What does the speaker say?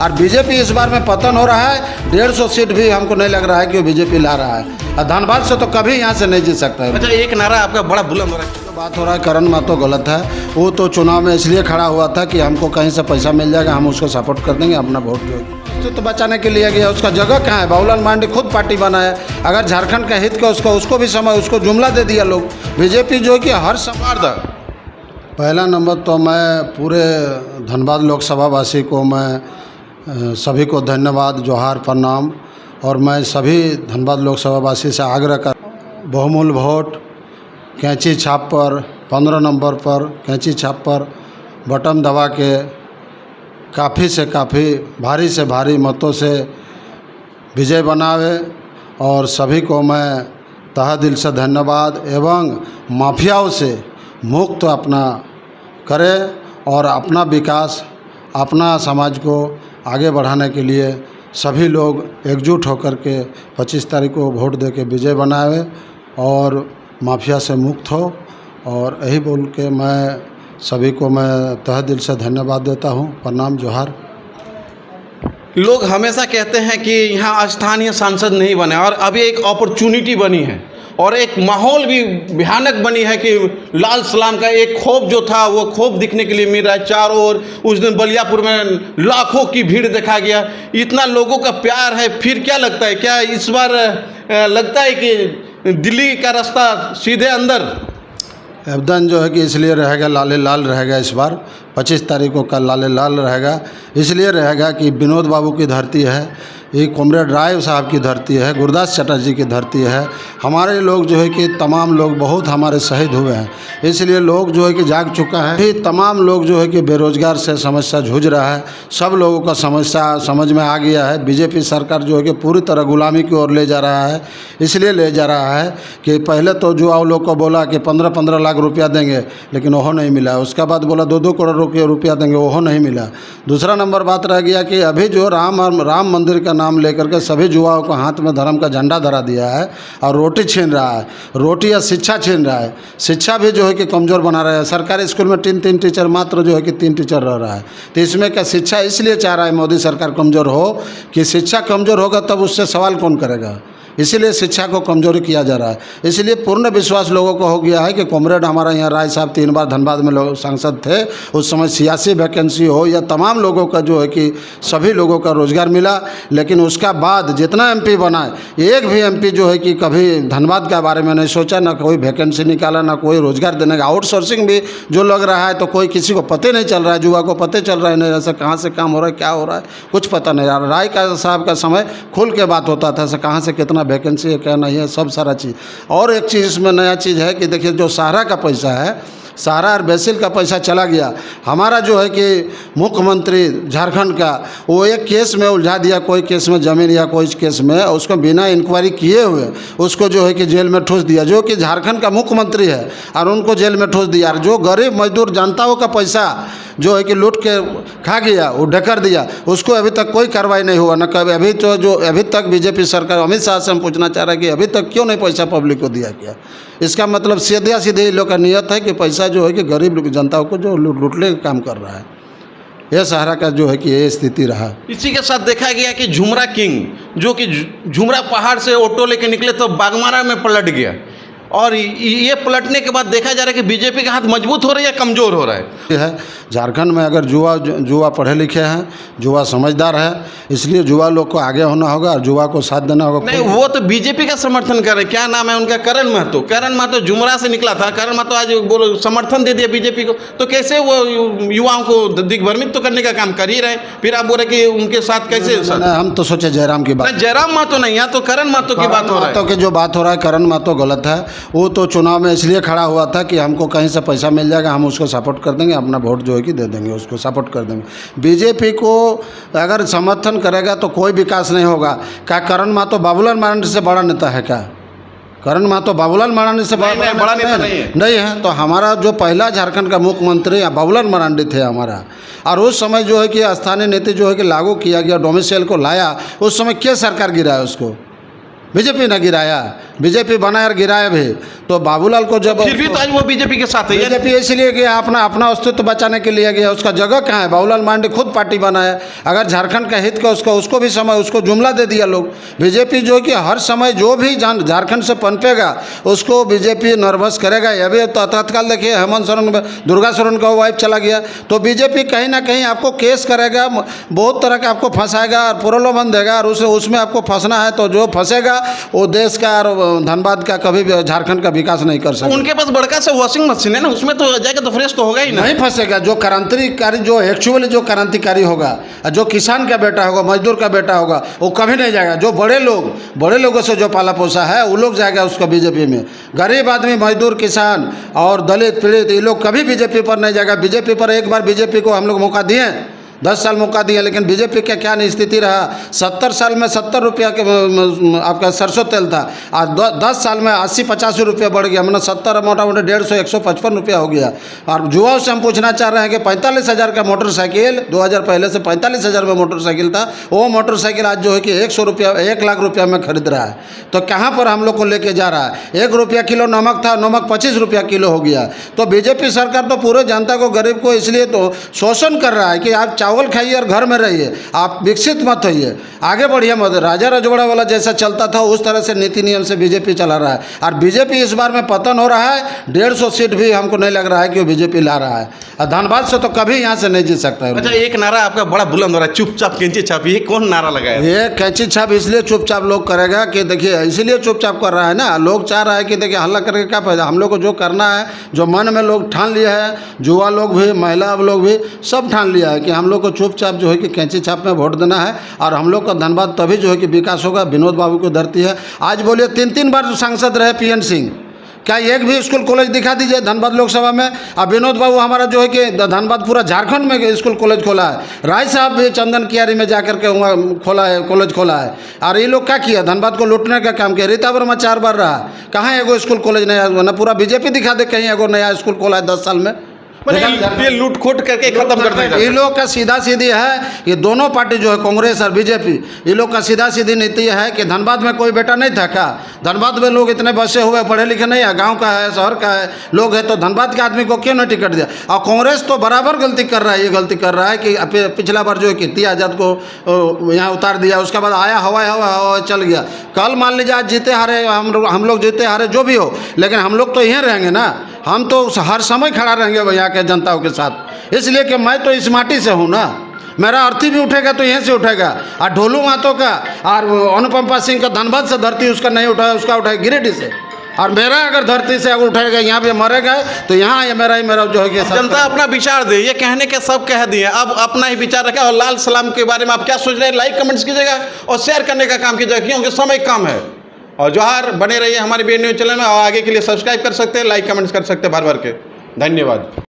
और बीजेपी इस बार में पतन हो रहा है। 150 सीट भी हमको नहीं लग रहा है कि वो बीजेपी ला रहा है। और धनबाद से तो कभी यहाँ से नहीं जीत सकता है। अच्छा, एक नारा आपका बड़ा बुलंद हो रहा है। जो बात हो रहा है करण महतो गलत है। वो तो चुनाव में इसलिए खड़ा हुआ था कि हमको कहीं से पैसा मिल जाएगा, हम उसको सपोर्ट कर देंगे, अपना वोट जो तो बचाने के लिए गया। उसका जगह कहाँ है? बाबूलाल मांडी खुद पार्टी बनाया। अगर झारखंड का हित का उसको भी समय उसको जुमला दे दिया लोग। बीजेपी जो है कि हर समय पहला नंबर तो मैं पूरे धनबाद लोकसभा वासी को मैं सभी को धन्यवाद, जोहार, प्रणाम। और मैं सभी धनबाद लोकसभा वासी से आग्रह कर बहुमूल्य वोट कैंची छाप पर 15 नंबर पर कैंची छाप पर बटन दबा के काफ़ी से काफ़ी भारी से भारी मतों से विजय बनावे। और सभी को मैं तहे दिल से धन्यवाद एवं माफियाओं से मुक्त अपना करें और अपना विकास, अपना समाज को आगे बढ़ाने के लिए सभी लोग एकजुट होकर के 25 तारीख को वोट दे के विजय बनावे और माफिया से मुक्त हो। और यही बोल के मैं सभी को मैं तहे दिल से धन्यवाद देता हूँ। प्रणाम, जोहार। लोग हमेशा कहते हैं कि यहाँ स्थानीय सांसद नहीं बने, और अभी एक अपॉर्चुनिटी बनी है और एक माहौल भी भयानक बनी है कि लाल सलाम का एक खौफ जो था वो खौफ दिखने के लिए मिल रहा है चारों ओर। उस दिन बलियापुर में लाखों की भीड़ देखा गया। इतना लोगों का प्यार है। फिर क्या लगता है, क्या इस बार लगता है कि दिल्ली का रास्ता सीधे अंदर? एवदन जो है कि इसलिए रहेगा लाले लाल रहेगा। इस बार 25 तारीख को कल लाले लाल रहेगा। इसलिए रहेगा कि विनोद बाबू की धरती है, ये कॉमरेड राय साहब की धरती है, गुरदास चटर्जी की धरती है। हमारे लोग जो है कि तमाम लोग बहुत हमारे शहीद हुए हैं, इसलिए लोग जो है कि जाग चुका है। ये तमाम लोग जो है कि बेरोजगार से समस्या जूझ रहा है। सब लोगों का समस्या समझ में आ गया है। बीजेपी सरकार जो है कि पूरी तरह गुलामी की ओर ले जा रहा है। इसलिए ले जा रहा है कि पहले तो युवाओं लोग को बोला कि 15-15 लाख रुपया देंगे, लेकिन वो नहीं मिला। उसके बाद बोला 2-2 करोड़ रुपया देंगे, वो नहीं मिला। दूसरा नंबर बात रह गया कि अभी जो राम मंदिर का नाम लेकर के सभी युवाओं को हाथ में धर्म का झंडा धरा दिया है और रोटी छीन रहा है। रोटी या शिक्षा छीन रहा है। शिक्षा भी जो है कि कमज़ोर बना रहा है। सरकारी स्कूल में 3 टीचर मात्र जो है कि 3 टीचर रह रहा है। तो इसमें क्या शिक्षा इसलिए चाह रहा है मोदी सरकार कमज़ोर हो कि शिक्षा कमज़ोर होगा तब उससे सवाल कौन करेगा। इसीलिए शिक्षा को कमजोरी किया जा रहा है। इसलिए पूर्ण विश्वास लोगों को हो गया है कि कॉमरेड हमारा यहाँ राय साहब 3 बार धनबाद में लोग सांसद थे। उस समय सियासी वैकेंसी हो या तमाम लोगों का जो है कि सभी लोगों का रोज़गार मिला। लेकिन उसका बाद जितना एमपी बना है, एक भी एमपी जो है कि कभी धनबाद के बारे में नहीं सोचा, ना कोई वैकेंसी निकाला, ना कोई रोज़गार देने का। आउटसोर्सिंग भी जो लग रहा है तो कोई किसी को पता नहीं चल रहा है। युवा को पता चल रहा है नहीं ऐसा कहाँ से काम हो रहा है, क्या हो रहा है, कुछ पता नहीं। राय का साहब का समय खुल के बात होता था, कहाँ से कितना वैकेंसी है क्या नहीं है, सब सारा चीज़। और एक चीज़ इसमें नया चीज़ है कि देखिए जो सहारा का पैसा है, सहारा और बेसिल का पैसा चला गया। हमारा जो है कि मुख्यमंत्री झारखंड का वो एक केस में उलझा दिया, कोई केस में ज़मीन या कोई केस में, उसको बिना इंक्वायरी किए हुए उसको जो है कि जेल में ठूस दिया। जो कि झारखंड का मुख्यमंत्री है और उनको जेल में ठूस दिया। और जो गरीब मजदूर जनताओं का पैसा जो है कि लूट के खा गया, वो ढकर दिया, उसको अभी तक कोई कार्रवाई नहीं हुआ। न कभी अभी तो जो अभी तक बीजेपी सरकार अमित शाह से हम पूछना चाह रहे हैं कि अभी तक क्यों नहीं पैसा पब्लिक को दिया गया। इसका मतलब सीधे लोग का नियत है कि पैसा जो है कि गरीब जनताओं को जो लूटने का काम कर रहा है। यह सहारा का जो है कि ये स्थिति रहा। इसी के साथ देखा गया कि झुमरा किंग जो कि झुमरा पहाड़ से ऑटो लेके निकले तो बागमारा में पलट गया। और ये पलटने के बाद देखा जा रहा है कि बीजेपी का हाथ मजबूत हो रहा है या कमज़ोर हो रहा है। झारखंड में अगर युवा पढ़े लिखे हैं, युवा समझदार है, इसलिए युवा लोग को आगे होना होगा और युवा को साथ देना होगा। नहीं, वो तो बीजेपी का समर्थन कर रहे हैं। क्या नाम है उनका? करण महतो। करण महतो जुमरा से निकला था। करण महतो आज बोलो समर्थन दे दिया बीजेपी को, तो कैसे वो युवाओं को दिग्भ्रमित तो करने का काम कर ही रहे। फिर आप बोल रहे कि उनके साथ कैसे? हम तो सोचे जयराम की बात। जयराम महतो नहीं, यहाँ तो करण महतो की बात हो रहा है। की जो बात हो रहा है करण महतो गलत है। वो तो चुनाव में इसलिए खड़ा हुआ था कि हमको कहीं से पैसा मिल जाएगा, हम उसको सपोर्ट कर देंगे, अपना वोट जो है कि दे देंगे, उसको सपोर्ट कर देंगे। बीजेपी को अगर समर्थन करेगा तो कोई विकास नहीं होगा। क्या करण महतो बाबूलाल मरांडी से बड़ा नेता है क्या? करण महतो बाबूलाल मरांडी से बड़ा नेता नहीं है। तो हमारा जो पहला झारखंड का मुख्यमंत्री बाबूलाल मरांडी थे हमारा। और उस समय जो है कि स्थानीय नीति जो है कि लागू किया गया, डोमिसाइल को लाया, उस समय क्या सरकार गिराया उसको? बीजेपी ने गिराया। बीजेपी बनाया और गिराया भी। तो बाबूलाल को जब फिर भी तो आज वो बीजेपी के साथ है। बीजेपी इसलिए गया अपना अस्तित्व बचाने के लिए गया, उसका जगह कहाँ है? बाबूलाल मांडी खुद पार्टी बनाया, अगर झारखंड का हित का उसको भी समय उसको जुमला दे दिया लोग। बीजेपी जो कि हर समय जो भी झारखंड से पनपेगा उसको बीजेपी नर्वस करेगा। अभी तो तत्काल देखिए हेमंत सोरेन, दुर्गा सोरेन का वाइफ चला गया, तो बीजेपी कहीं ना कहीं आपको केस करेगा, बहुत तरह का आपको फंसाएगा और प्रलोभन देगा, और उसमें आपको फंसना है तो जो फंसेगा वो देश का और धनबाद का कभी भी झारखंड का विकास नहीं कर सकता। उनके पास बड़का से वॉशिंग मशीन है ना, उसमें तो जाएगा तो फ्रेश तो होगा ही ना। नहीं फंसेगा। जो क्रांतिकारी, जो एक्चुअली जो क्रांतिकारी होगा, जो किसान का बेटा होगा, मजदूर का बेटा होगा, वो कभी नहीं जाएगा। जो बड़े लोगों से जो पाला पोसा है वो लोग जाएगा उसका बीजेपी में। गरीब आदमी, मजदूर, किसान और दलित पीड़ित ये लोग कभी बीजेपी पर नहीं जाएगा। बीजेपी पर एक बार बीजेपी को हम लोग मौका दिए, 10 साल मौका दिया, लेकिन बीजेपी का क्या स्थिति रहा। 70 साल में 70 रुपया के आपका सरसों तेल था, और 10 साल में 80-85 रुपया बढ़ गया, मतलब 70 मोटा 150 155 रुपया हो गया। और युवाओं से हम पूछना चाह रहे हैं कि 45,000 का मोटरसाइकिल 2000 पहले से 45,000 में मोटरसाइकिल था, वो मोटरसाइकिल आज जो है कि 1 लाख रुपया में खरीद रहा है। तो कहाँ पर हम लोग को लेके जा रहा है? 1 रुपया किलो नमक था, नमक 25 रुपया किलो हो गया। तो बीजेपी सरकार तो पूरे जनता को, गरीब को इसलिए तो शोषण कर रहा है कि आप चावल खाइए और घर में रहिए, आप विकसित मत होइए, आगे बढ़िए मत। राजा रजवाड़ा वाला जैसा चलता था उस तरह से नीति नियम से बीजेपी चला रहा है, और बीजेपी इस बार में पतन हो रहा है। 150 सीट भी हमको नहीं लग रहा है कि वो बीजेपी ला रहा है, और धनबाद से तो कभी यहाँ से नहीं जीत सकता है। अच्छा, एक नारा आपका बड़ा बुलंद हो रहा है, चुपचाप कैंची छाप, ये कौन नारा लगाया? ये कैंची छाप इसलिए चुपचाप लोग करेगा कि देखिए, इसीलिए चुपचाप कर रहा है ना, लोग चाह रहा है कि देखिए हल्ला करके क्या फायदा। हम लोग को जो करना है, जो मन में लोग ठान लिया है, युवा लोग भी, महिला लोग भी सब ठान लिया है कि हम लोग को चुपचाप जो है कि कैंची छाप में वोट देना है, और हम लोग का धनबाद तभी जो है कि विकास होगा। विनोद बाबू की धरती है। आज बोलिए 3 बार सांसद रहे PN सिंह, क्या एक भी स्कूल कॉलेज दिखा दीजिए धनबाद लोकसभा में। अब विनोद बाबू हमारा जो है कि धनबाद पूरा झारखंड में स्कूल कॉलेज खोला है। राय साहब भी चंदन कियारी में जाकर के वहाँ खोला है, कॉलेज खोला है। और ये लोग क्या किया? धनबाद को लूटने का काम किया। रीता वर्मा 4 बार रहा, कहाँ एगो स्कूल कॉलेज नया बना? पूरा बीजेपी दिखा दे कहीं एगो नया स्कूल खोला है 10 साल में। ये लूट खोट करके खत्म कर देगा। ये लोग का सीधा सीधी है, ये दोनों पार्टी जो है कांग्रेस और बीजेपी, ये लोग का सीधा सीधी नीति है कि धनबाद में कोई बेटा नहीं था क्या? धनबाद में लोग इतने बसे हुए, पढ़े लिखे नहीं है, गांव का है, शहर का है लोग है, तो धनबाद के आदमी को क्यों नहीं टिकट दिया? और कांग्रेस तो बराबर गलती कर रहा है। ये गलती कर रहा है कि पिछला बार जो है कीर्ति आज़ाद को यहाँ उतार दिया, उसके बाद आया हवा चल गया। कल मान लीजिए आज जीते हारे, हम लोग जीते हारे जो भी हो, लेकिन हम लोग तो यहीं रहेंगे ना, हम तो हर समय खड़ा रहेंगे यहाँ के जनताओं के साथ। इसलिए कि मैं तो इस माटी से हूँ ना, मेरा अर्थी भी उठेगा तो यहीं से उठेगा। और ढोलू मातो का और अनुपमा सिंह का धनबाद से धरती उसका नहीं उठाया, उसका उठाया गिरिडीह से। और मेरा अगर धरती से अगर उठाएगा, यहाँ पे मरेगा तो यहाँ ये मेरा जो है कि जनता अपना विचार दे। ये कहने के सब कह दिए, अब अपना ही विचार रखा। और लाल सलाम के बारे में आप क्या सोच रहे हैं? लाइक कमेंट्स कीजिएगा और शेयर करने का काम कीजिएगा, क्योंकि समय कम है। और जोहार, बने रहिए हमारे BN न्यूज़ चैनल में, और आगे के लिए सब्सक्राइब कर सकते हैं, लाइक कमेंट्स कर सकते हैं भर भर के। धन्यवाद।